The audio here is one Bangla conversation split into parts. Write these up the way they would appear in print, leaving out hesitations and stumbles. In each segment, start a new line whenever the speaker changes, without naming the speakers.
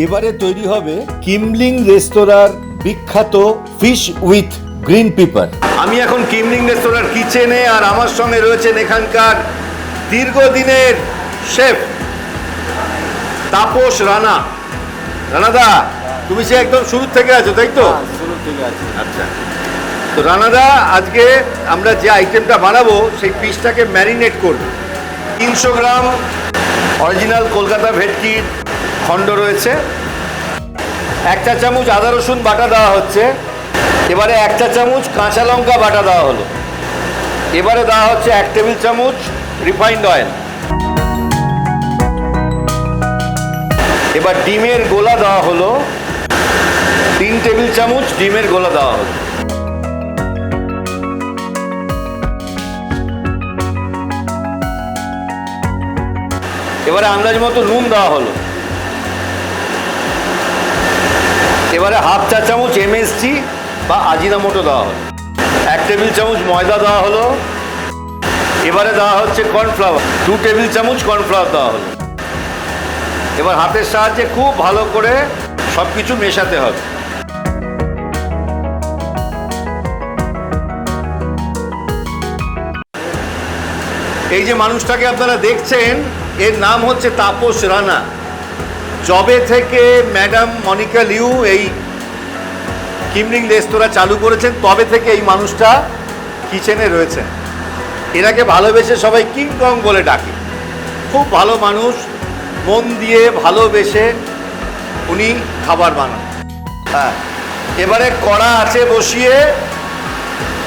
এবারে তৈরি হবে কিমলিং রেস্তোরাঁর বিখ্যাত ফিশ উইথ গ্রিন পেপার। আমি এখন কিমলিং রেস্তোরাঁর কিচেনে, আর আমার সঙ্গে রয়েছেন এখানকার দীর্ঘদিনের শেফ তাপস রানা। রানাদা, তুমি সে একদম শুরু থেকে আছো, তাই তো?
শুরু থেকে আছে।
আচ্ছা, তো রানাদা আজকে আমরা যে আইটেমটা বানাবো সেই ফিশটাকে ম্যারিনেট করবো। 300 গ্রাম অরিজিনাল কলকাতা ভেটকির খণ্ড রয়েছে, 1 চা চামচ আদা রসুন বাটা দেওয়া হচ্ছে, এবারে 1 চা চামচ কাঁচা লঙ্কা বাটা দেওয়া হলো, এবারে দেওয়া হচ্ছে 1 টেবিল চামচ রিফাইন্ড অয়েল, এবার ডিমের গোলা দেওয়া হলো, 3 টেবিল চামচ ডিমের গোলা দেওয়া হলো, এবারে আন্দাজ মতো নুন দেওয়া হলো, এবারে 1/2 চা চামচ এমএসজি বা আজিনামোটো দেওয়া হলো, 1 টেবিল চামচ ময়দা দেওয়া হলো, এবারে দেওয়া হচ্ছে কর্নফ্লাওয়ার, 2 টেবিল চামচ কর্নফ্লাওয়ার দেওয়া হলো। এবার হাতের সাহায্যে খুব ভালো করে সব কিছু মেশাতে হবে। এই যে মানুষটাকে আপনারা দেখছেন, এর নাম হচ্ছে তাপস রানা। জবে থেকে ম্যাডাম মনিকা লিউ এই কিমলিং রেস্তোরাঁ চালু করেছেন, তবে থেকে এই মানুষটা কিচেনে রয়েছেন। এনাকে ভালোবেসে সবাই কিং কং বলে ডাকে। খুব ভালো মানুষ, মন দিয়ে ভালোবেসে উনি খাবার বানান। হ্যাঁ, এবারে কড়া আছে বসিয়ে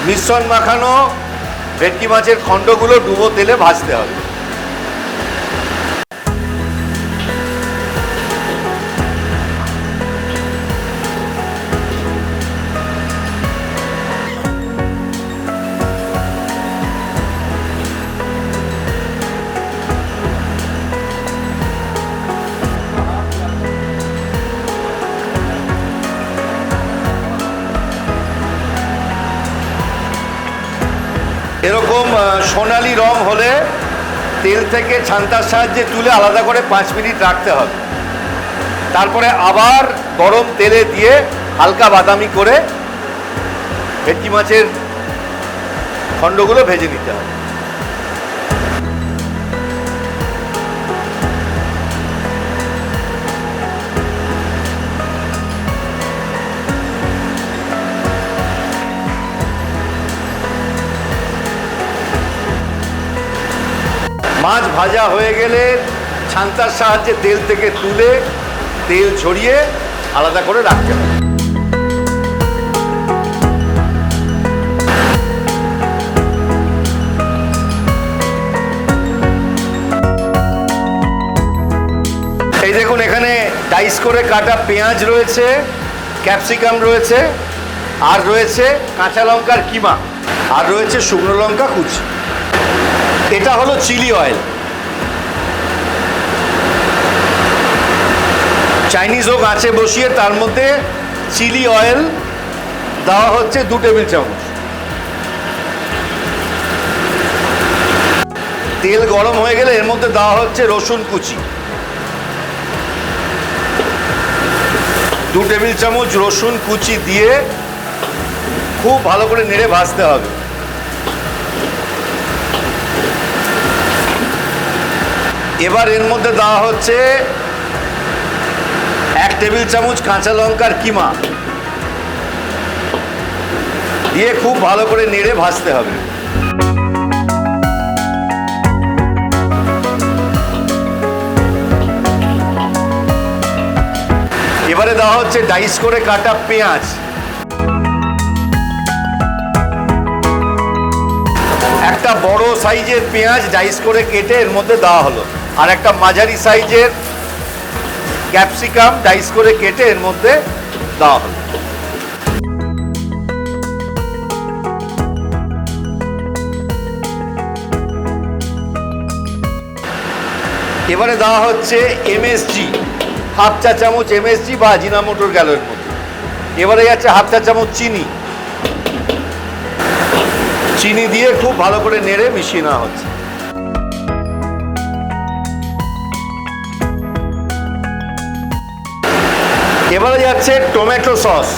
মিশ্রণ মাখানো ভেটকি মাছের খণ্ডগুলো ডুবো তেলে ভাজতে হবে। এরকম সোনালি রং হলে তেল থেকে ছান্তার সাহায্যে তুলে আলাদা করে 5 মিনিট রাখতে হবে। তারপরে আবার গরম তেলে দিয়ে হালকা বাদামি করে ভেটকি মাছের খণ্ডগুলো ভেজে নিতে হবে। মাছ ভাজা হয়ে গেলে ছান্তার সাহায্যে তেল থেকে তুলে তেল ছড়িয়ে আলাদা করে রাখতে হবে। এই দেখুন, এখানে ডাইস করে কাটা পেঁয়াজ রয়েছে, ক্যাপসিকাম রয়েছে, আর রয়েছে কাঁচা লঙ্কার কিমা, আর রয়েছে শুকনো লঙ্কা কুচি। এটা হলো চিলি অয়েল। চাইনিজ হোক আছে বসিয়ে তার মধ্যে চিলি অয়েল দেওয়া হচ্ছে 2 টেবিল চামচ। তেল গরম হয়ে গেলে এর মধ্যে দেওয়া হচ্ছে রসুন কুচি, 2 টেবিল চামচ রসুন কুচি দিয়ে খুব ভালো করে নেড়ে ভাজতে হবে। এবার এর মধ্যে দেওয়া হচ্ছে 1 টেবিল চামচ কাঁচা লঙ্কার কিমা দিয়ে খুব ভালো করে নেড়ে ভাজতে হবে। এবারে দেওয়া হচ্ছে ডাইস করে কাটা পেঁয়াজ, একটা বড় সাইজের পেঁয়াজ ডাইস করে কেটে এর মধ্যে দেওয়া হলো, আর একটা মাঝারি সাইজের ক্যাপসিকাম ডাইস করে কেটে এর মধ্যে দেওয়া হলো। এবারে দেওয়া হচ্ছে এমএসজি, 1/2 চা চামচ এমএসজি বা আজিনামোটোর গেল এর মধ্যে। এবারে যাচ্ছে 1/2 চা চামচ চিনি, চিনি দিয়ে খুব ভালো করে নেড়ে মিশিয়ে নেওয়া হচ্ছে। এবারে যাচ্ছে টমেটো সস।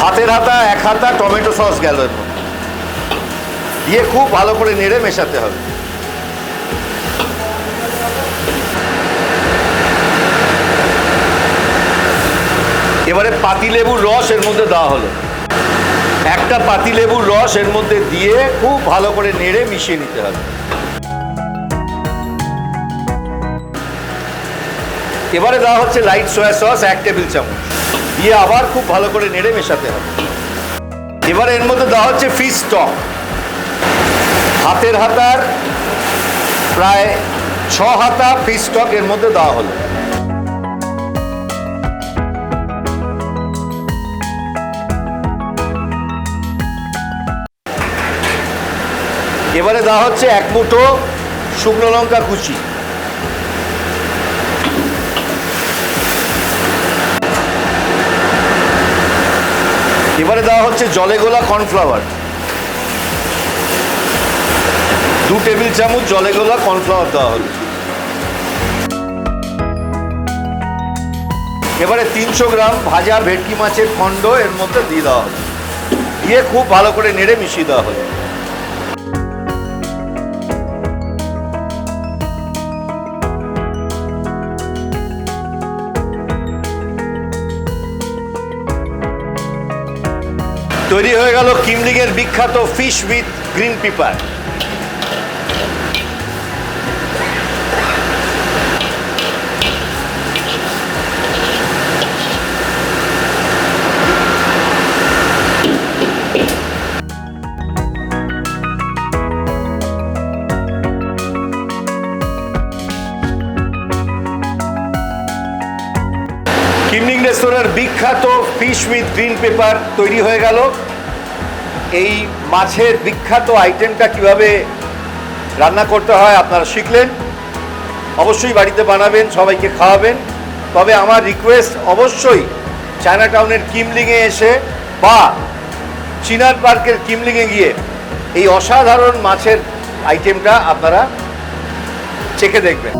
হাতের হাতা, এক হাতা টমেটো সস গেল এর মধ্যে, দিয়ে খুব ভালো করে নেড়ে মেশাতে হবে। এবারে পাতিলেবুর রস এর মধ্যে দেওয়া হলো, একটা পাতিলেবুর রস এর মধ্যে দিয়ে খুব ভালো করে নেড়ে মিশিয়ে নিতে হবে। এবারে দেওয়া হচ্ছে লাইট সয়া সস 1 টেবিল চামচ, দিয়ে আবার খুব ভালো করে নেড়ে মেশাতে হবে। এবারে এর মধ্যে দেওয়া হচ্ছে ফিশ স্টক, হাতের হাতার প্রায় 6 হাতা ফিশ স্টক এর মধ্যে দেওয়া হলো। এবারে দেওয়া হচ্ছে 1 মুঠো শুকনো লঙ্কা কুচি, এবারে দেওয়া হচ্ছে জলে গোলা কর্নফ্লাওয়ার, 2 টেবিল চামচ জলে গোলা কর্নফ্লাওয়ার দেওয়া হলো। এবারে 300 গ্রাম ভাজা ভেটকি মাছের খণ্ড এর মধ্যে দিয়ে দেওয়া হলো, দিয়ে খুব ভালো করে নেড়ে মিশিয়ে দেওয়া হলো। তৈরি হয়ে গেল কিমলিং এর বিখ্যাত ফিশ উইথ গ্রিন পেপার। কিমলিং রেস্তোরাঁর বিখ্যাত ফিশ উইথ গ্রিন পেপার তৈরি হয়ে গেল। এই মাছের বিখ্যাত আইটেমটা কিভাবে রান্না করতে হয় আপনারা শিখলেন, অবশ্যই বাড়িতে বানাবেন, সবাইকে খাওয়াবেন। তবে আমার রিকোয়েস্ট, অবশ্যই চায়না টাউনের কিমলিংয়ে এসে বা চিনার পার্কের কিমলিংয়ে গিয়ে এই অসাধারণ মাছের আইটেমটা আপনারা চেখে দেখবেন।